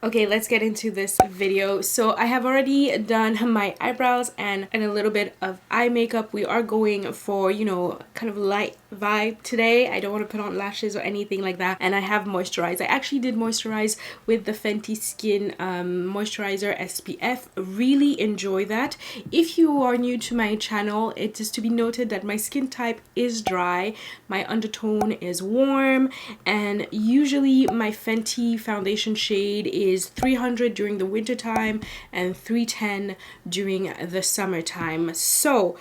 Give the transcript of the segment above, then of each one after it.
Okay, let's get into this video. So I have already done my eyebrows and a little bit of eye makeup. We are going for, you know, kind of light vibe today. I don't want to put on lashes or anything like that. And I have moisturized. I actually did moisturize with the Fenty Skin Moisturizer SPF. Really enjoy that. If you are new to my channel, it is to be noted that my skin type is dry. My undertone is warm. And usually my Fenty foundation shade is 300 during the winter time and 310 during the summertime. So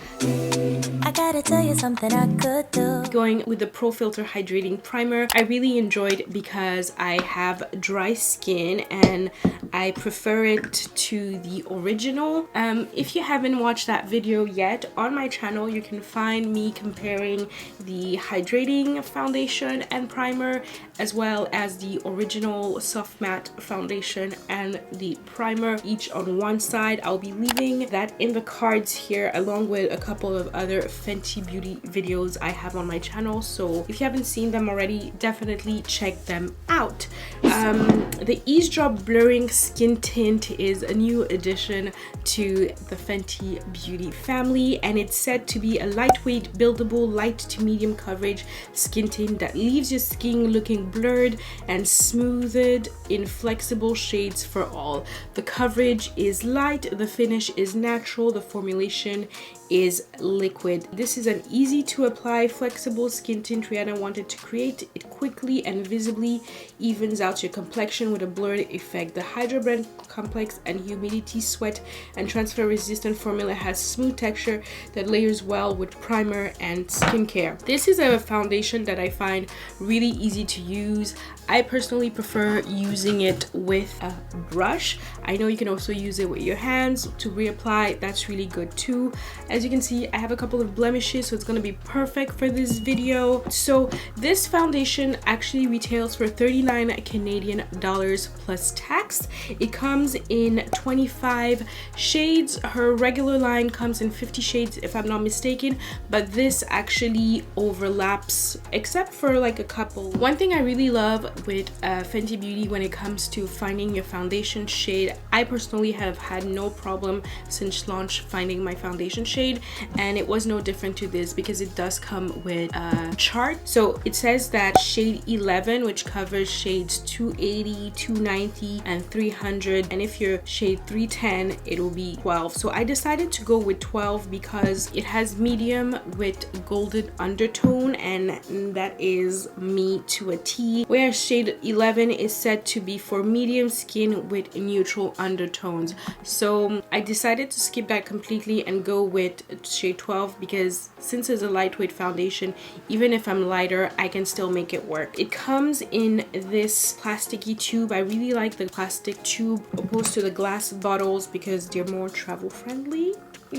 I gotta tell you something I could do. Going with the Pro Filter Hydrating Primer, I really enjoyed because I have dry skin and I prefer it to the original. If you haven't watched that video yet, on my channel you can find me comparing the hydrating foundation and primer as well as the original soft matte foundation and the primer, each on one side. I'll be leaving that in the cards here along with a couple of other Fenty beauty videos I have on my channel, so if you haven't seen them already, definitely check them out. The Eaze Drop Blurring Skin Tint is a new addition to the Fenty beauty family, and it's said to be a lightweight, buildable, light to medium coverage skin tint that leaves your skin looking blurred and smoothed in flexible shades for all. The coverage is light, the finish is natural, the formulation is liquid. This is an easy to apply flexible skin tint Rihanna wanted to create. It quickly and visibly evens out your complexion with a blurred effect. The Hydra Blend Complex and Humidity Sweat and Transfer Resistant formula has smooth texture that layers well with primer and skincare. This is a foundation that I find really easy to use. I personally prefer using it with a brush. I know you can also use it with your hands to reapply. That's really good too. As you can see, I have a couple of blemishes, so it's going to be perfect for this video. So this foundation actually retails for 39 Canadian dollars plus tax. It comes in 25 shades. Her regular line comes in 50 shades if I'm not mistaken, but this actually overlaps except for like a couple. One thing I really love with Fenty Beauty when it comes to finding your foundation shade, I personally have had no problem since launch finding my foundation shade, and it was no different to this because it does come with a chart. So it says that shade 11, which covers shades 280, 290 and 300, and if you're shade 310 it will be 12. So I decided to go with 12 because it has medium with golden undertone, and that is me to a T, whereas shade 11 is said to be for medium skin with neutral undertones. So I decided to skip that completely and go with shade 12 because since it's a lightweight foundation, even if I'm lighter, I can still make it work. It comes in this plasticky tube. I really like the plastic tube opposed to the glass bottles because they're more travel friendly.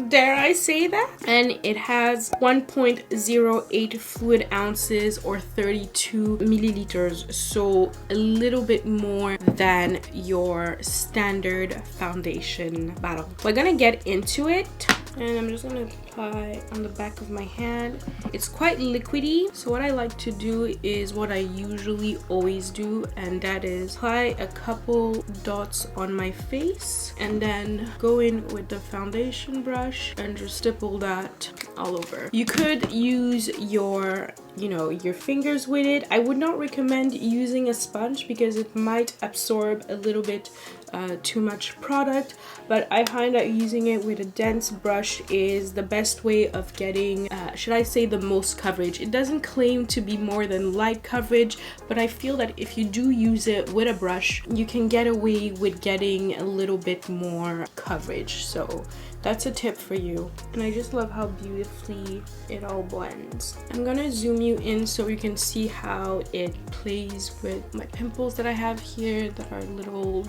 Dare I say that? And it has 1.08 fluid ounces or 32 milliliters, so a little bit more than your standard foundation bottle. We're gonna get into it, and I'm just gonna apply on the back of my hand. It's quite liquidy, so what I like to do is what I usually always do, and that is apply a couple dots on my face and then go in with the foundation brush and just stipple that all over. You could use your fingers with it. I would not recommend using a sponge because it might absorb a little bit too much product, but I find that using it with a dense brush is the best way of getting should I say the most coverage. It doesn't claim to be more than light coverage, but I feel that if you do use it with a brush, you can get away with getting a little bit more coverage. So that's a tip for you. And I just love how beautifully it all blends. I'm gonna zoom you in so you can see how it plays with my pimples that I have here that are a little,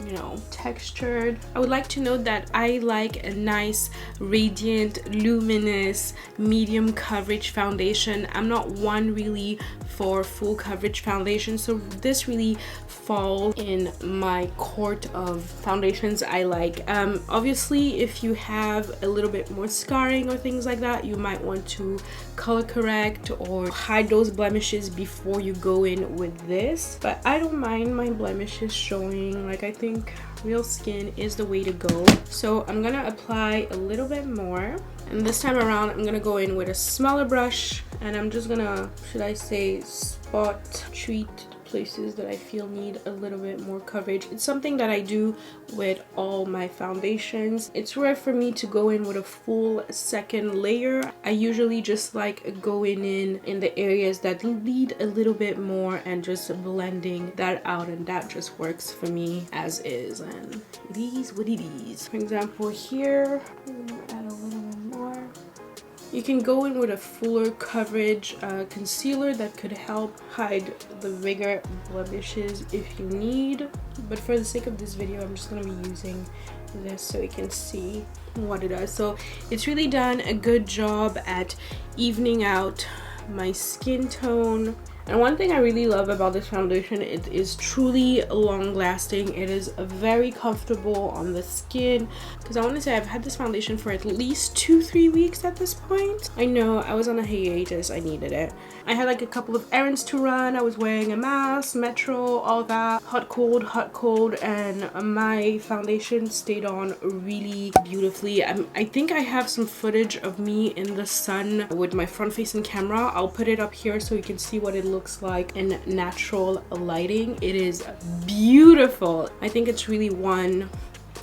textured. I would like to note that I like a nice, radiant, luminous, medium coverage foundation. I'm not one really for full coverage foundation, so this really falls in my court of foundations I like. Obviously, if you have have a little bit more scarring or things like that, you might want to color correct or hide those blemishes before you go in with this. But I don't mind my blemishes showing. Like, I think real skin is the way to go. So I'm gonna apply a little bit more, and this time around I'm gonna go in with a smaller brush, and I'm just gonna, should I say, spot treat places that I feel need a little bit more coverage. It's something that I do with all my foundations. It's rare for me to go in with a full second layer. I usually just like going in the areas that need a little bit more and just blending that out, and that just works for me as is. And it is what it is. For example, here, add a little bit more. You can go in with a fuller coverage concealer that could help hide the bigger blemishes if you need. But for the sake of this video, I'm just going to be using this so you can see what it does. So it's really done a good job at evening out my skin tone. And one thing I really love about this foundation, it is truly long lasting. It is very comfortable on the skin, because I want to say I've had this foundation for at least 2-3 weeks at this point. I know I was on a hiatus, I needed it. I had like a couple of errands to run. I was wearing a mask, metro, all that, hot cold, and my foundation stayed on really beautifully. I think I have some footage of me in the sun with my front facing camera. I'll put it up here so you can see what it looks like in natural lighting. It is beautiful. I think it's really one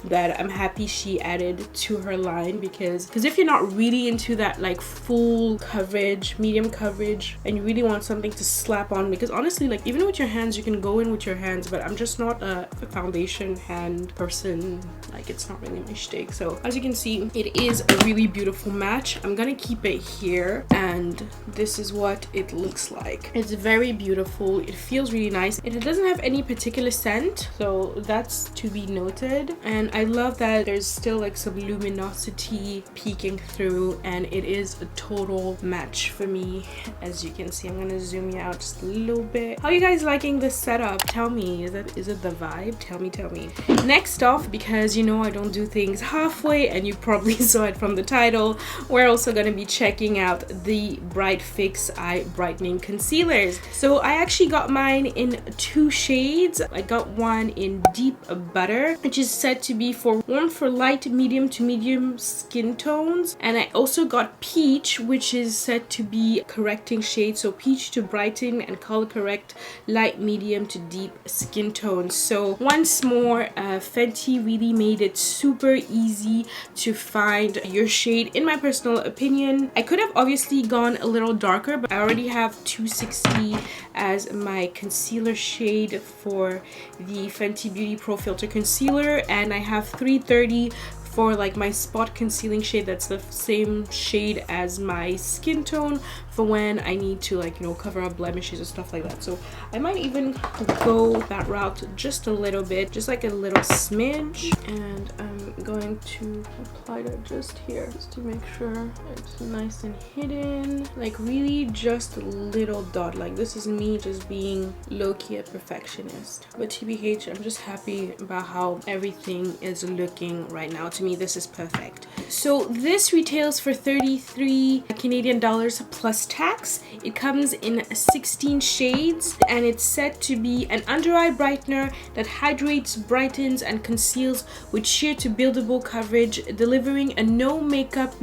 that I'm happy she added to her line, because if you're not really into that like full coverage, medium coverage, and you really want something to slap on, because honestly, like even with your hands, you can go in with your hands, but I'm just not a foundation hand person. Like, it's not really my shtick. So as you can see, it is a really beautiful match. I'm gonna keep it here, and this is what it looks like. It's very beautiful. It feels really nice. It doesn't have any particular scent, so that's to be noted. And I love that there's still like some luminosity peeking through, and it is a total match for me. As you can see, I'm gonna zoom you out just a little bit. How are you guys liking this setup? Tell me, is it the vibe? Tell me. Next off, because you know I don't do things halfway, and you probably saw it from the title, we're also gonna be checking out the Bright Fix Eye Brightening Concealers. So I actually got mine in 2 shades. I got one in Deep Butter, which is said to be one for light, medium to medium skin tones, and I also got Peach, which is said to be correcting shade. So Peach to brighten and color correct light, medium to deep skin tones. So once more, Fenty really made it super easy to find your shade, in my personal opinion. I could have obviously gone a little darker, but I already have 260 as my concealer shade for the Fenty Beauty Pro Filter Concealer, and I have 330 for like my spot concealing shade. That's the same shade as my skin tone for when I need to, like, you know, cover up blemishes or stuff like that. So I might even go that route just a little bit, just like a little smidge, and I'm going to apply that just here, just to make sure it's nice and hidden. Like really just a little dot. Like, this is me just being low-key a perfectionist. But TBH, I'm just happy about how everything is looking right now. To me, this is perfect. So this retails for 33 Canadian dollars plus tax. It comes in 16 shades, and it's said to be an under eye brightener that hydrates, brightens, and conceals with sheer to buildable coverage, delivering a no makeup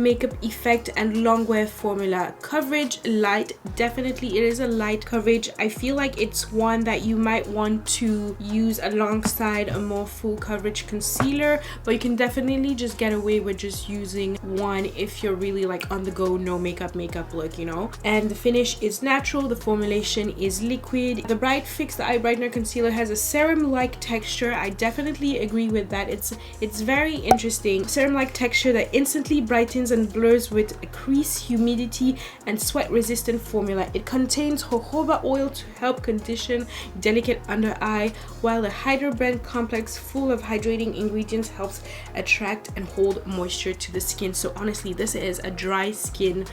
effect and long wear formula. Coverage light, definitely it is a light coverage. I feel like it's one that you might want to use alongside a more full coverage concealer, but you can definitely just get away with just using one if you're really like on the go, no makeup look, you know. And the finish is natural, the formulation is liquid. The Bright Fix Eye Brightener Concealer has a serum-like texture. I definitely agree with that. It's very interesting. Serum-like texture that instantly brightens and blurs with a crease, humidity, and sweat-resistant formula. It contains jojoba oil to help condition delicate under eye, while the Hydro Blend complex full of hydrating ingredients helps attract and hold moisture to the skin. So honestly, this is a dry skin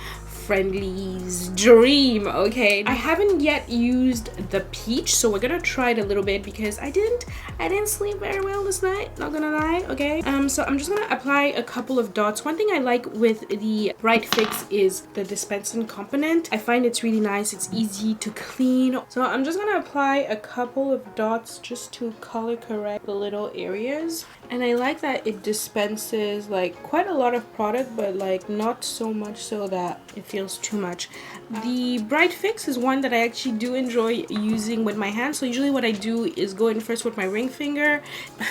friendly's dream. Okay, I haven't yet used the peach, so we're gonna try it a little bit because I didn't sleep very well this night, not gonna lie. Okay, so I'm just gonna apply a couple of dots. One thing I like with the Bright Fix is the dispensing component. I find it's really nice, it's easy to clean. So I'm just gonna apply a couple of dots just to color correct the little areas. And I like that it dispenses like quite a lot of product, but like not so much so that it feels too much. The Bright Fix is one that I actually do enjoy using with my hands. So usually what I do is go in first with my ring finger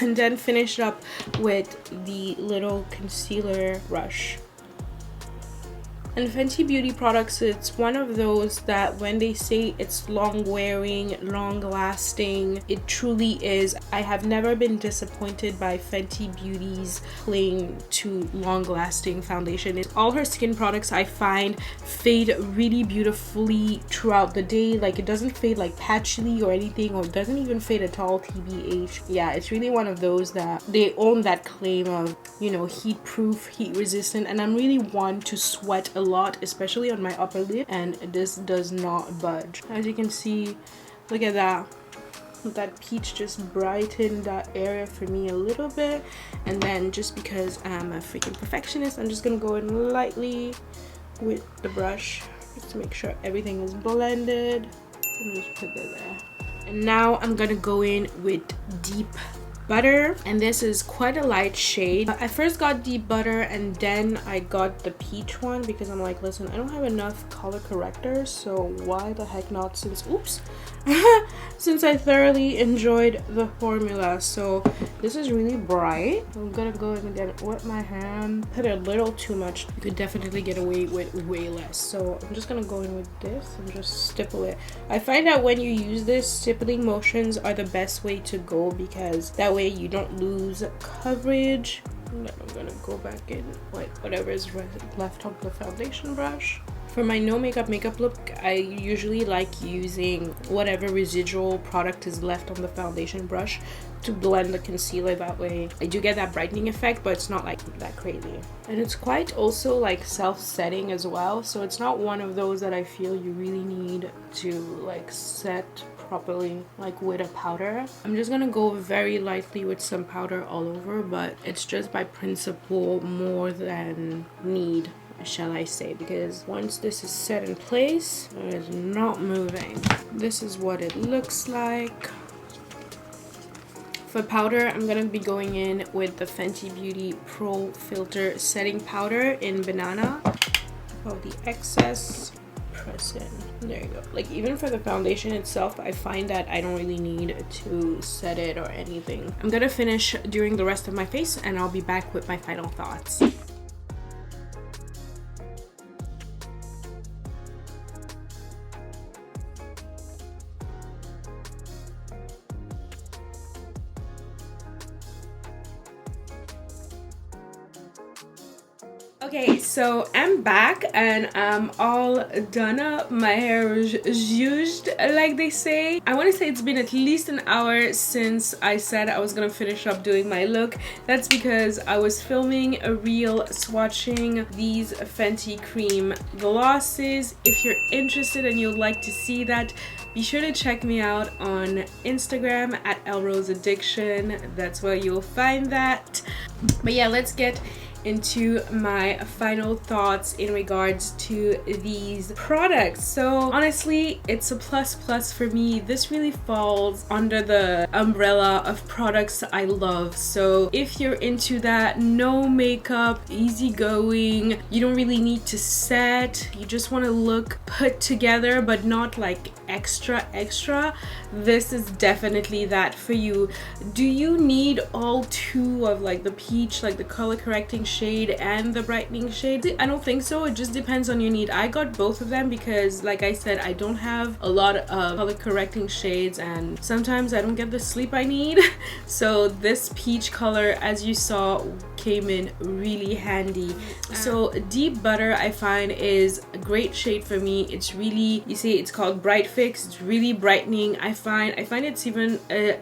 and then finish up with the little concealer brush. And Fenty Beauty products, it's one of those that when they say it's long wearing, long lasting, it truly is. I have never been disappointed by Fenty Beauty's claim to long lasting foundation. All her skin products I find fade really beautifully throughout the day. Like it doesn't fade like patchily or anything, or it doesn't even fade at all, TBH. Yeah, it's really one of those that they own that claim of, you know, heat proof, heat resistant, and I'm really one to sweat a lot, especially on my upper lip, and this does not budge. As you can see, look at that. That peach just brightened that area for me a little bit. And then just because I'm a freaking perfectionist, I'm just gonna go in lightly with the brush just to make sure everything is blended and just put it there. And now I'm gonna go in with Deep Butter, and this is quite a light shade. I first got Deep Butter and then I got the peach one because I'm like, listen, I don't have enough color correctors, so why the heck not, since oops since I thoroughly enjoyed the formula. So this is really bright. I'm gonna go in again with my hand, put a little too much. You could definitely get away with way less, so I'm just gonna go in with this and just stipple it. I find that when you use this, stippling motions are the best way to go because that way you don't lose coverage. And then I'm gonna go back in with whatever is left on the foundation brush. For my no makeup look, I usually like using whatever residual product is left on the foundation brush to blend the concealer. That way I do get that brightening effect, but it's not like that crazy. And it's quite also like self-setting as well, so it's not one of those that I feel you really need to like set properly like with a powder. I'm just gonna go very lightly with some powder all over, but it's just by principle more than need, shall I say, because once this is set in place, it is not moving. This is what it looks like. For powder, I'm gonna be going in with the Fenty Beauty Pro Filter Setting Powder in Banana. All the excess, press in. There you go. Like even for the foundation itself, I find that I don't really need to set it or anything. I'm gonna finish doing the rest of my face and I'll be back with my final thoughts. Okay, so I'm back and I'm all done up. My hair is zhuzhed, like they say. I want to say it's been at least an hour since I said I was gonna finish up doing my look. That's because I was filming a reel swatching these Fenty cream glosses. If you're interested and you'd like to see that, be sure to check me out on Instagram at Elrosaddiction. That's where you'll find that. But yeah, let's get into my final thoughts in regards to these products. So honestly, it's a plus for me. This really falls under the umbrella of products I love. So if you're into that, no makeup, easygoing, you don't really need to set, you just want to look put together but not like extra, this is definitely that for you. Do you need all two of like the peach, like the color correcting shade and the brightening shade? I don't think so. It just depends on your need. I got both of them because like I said, I don't have a lot of color correcting shades and sometimes I don't get the sleep I need. So this peach color, as you saw, came in really handy. So Deep Butter I find is a great shade for me. It's really, you see it's called Bright Fix. It's really brightening. I find it's even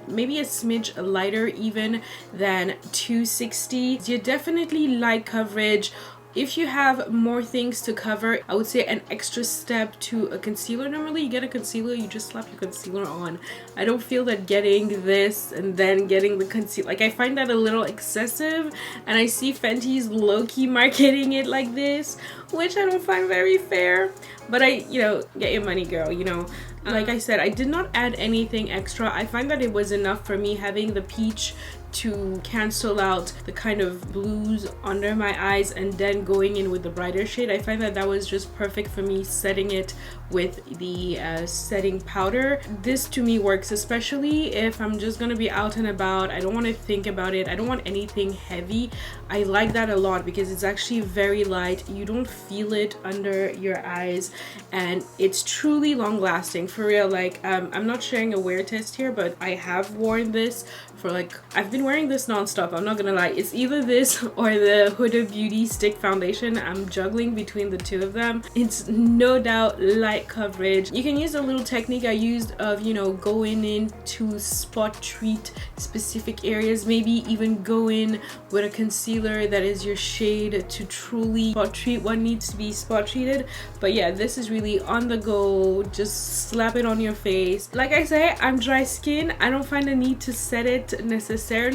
maybe a smidge lighter even than 260. You definitely light coverage If you have more things to cover, I would say an extra step to a concealer. Normally you get a concealer, you just slap your concealer on. I don't feel that getting this and then getting the concealer, like I find that a little excessive, and I see Fenty's low-key marketing it like this, which I don't find very fair. But you know, get your money, girl, you know. Like I said, I did not add anything extra. I find that it was enough for me having the peach to cancel out the kind of blues under my eyes and then going in with the brighter shade. I find that that was just perfect for me, setting it with the setting powder. This to me works, especially if I'm just gonna be out and about. I don't want to think about it. I don't want anything heavy. I like that a lot because it's actually very light. You don't feel it under your eyes, and it's truly long lasting, for real. Like I'm not sharing a wear test here, but I have worn this for like, I've been wearing this non-stop. I'm not gonna lie, it's either this or the Huda Beauty stick foundation. I'm juggling between the two of them. It's no doubt light coverage. You can use the little technique I used of, you know, going in to spot treat specific areas, maybe even go in with a concealer that is your shade to truly spot treat what needs to be spot treated. But yeah, this is really on the go, just slap it on your face. Like I say, I'm dry skin. I don't find the need to set it necessarily.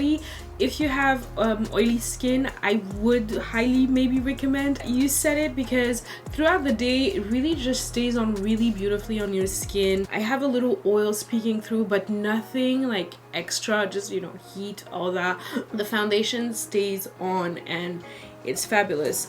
If you have oily skin, I would highly maybe recommend you set it, because throughout the day it really just stays on really beautifully on your skin. I have a little oil speaking through, but nothing like extra, just, you know, heat, all that. The foundation stays on and it's fabulous.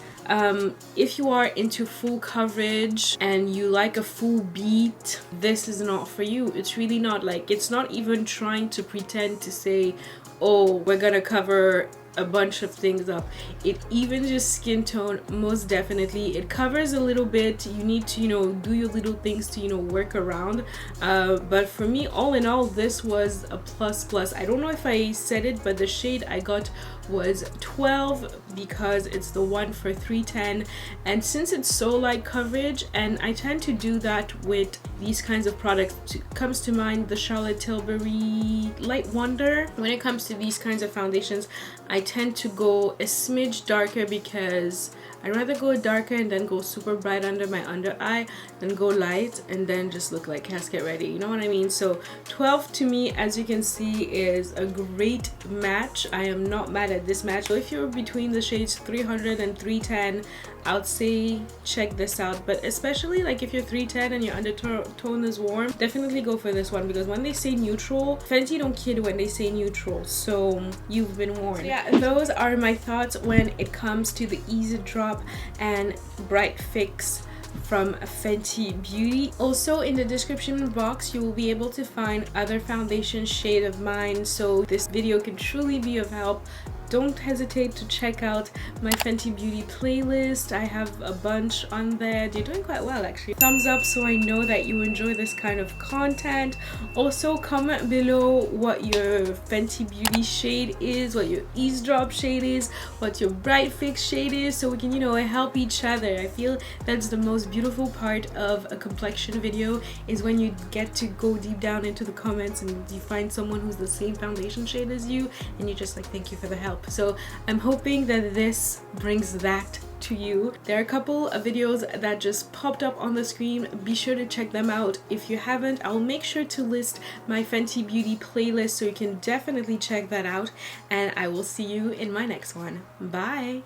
If you are into full coverage and you like a full beat, this is not for you. It's really not. Like, it's not even trying to pretend to say, oh, we're gonna cover a bunch of things up. It evens your skin tone, most definitely. It covers a little bit. You need to, you know, do your little things to, you know, work around. But for me, all in all, this was a plus. I don't know if I said it, but the shade I got was 12 because it's the one for 310. And since it's so light coverage, and I tend to do that with these kinds of products, comes to mind the Charlotte Tilbury Light Wonder. When it comes to these kinds of foundations, I tend to go a smidge darker because I'd rather go darker and then go super bright under my under eye than go light and then just look like casket ready, you know what I mean? So 12 to me, as you can see, is a great match. I am not mad at this match. So if you're between the shades 300 and 310, I would say check this out. But especially like if you're 310 and your undertone is warm, definitely go for this one, because when they say neutral, Fenty don't kid when they say neutral, so you've been warned. So yeah, those are my thoughts when it comes to the Eaze Drop and Bright Fix from Fenty Beauty. Also in the description box you will be able to find other foundation shade of mine, so this video can truly be of help. Don't hesitate to check out my Fenty Beauty playlist. I have a bunch on there. They're doing quite well actually. Thumbs up so I know that you enjoy this kind of content. Also comment below what your Fenty Beauty shade is, what your Eaze Drop shade is, what your Bright Fix shade is, so we can, you know, help each other. I feel that's the most beautiful part of a complexion video, is when you get to go deep down into the comments and you find someone who's the same foundation shade as you and you're just like, thank you for the help. So I'm hoping that this brings that to you. There are a couple of videos that just popped up on the screen. Be sure to check them out. If you haven't, I'll make sure to list my Fenty Beauty playlist so you can definitely check that out, and I will see you in my next one. Bye.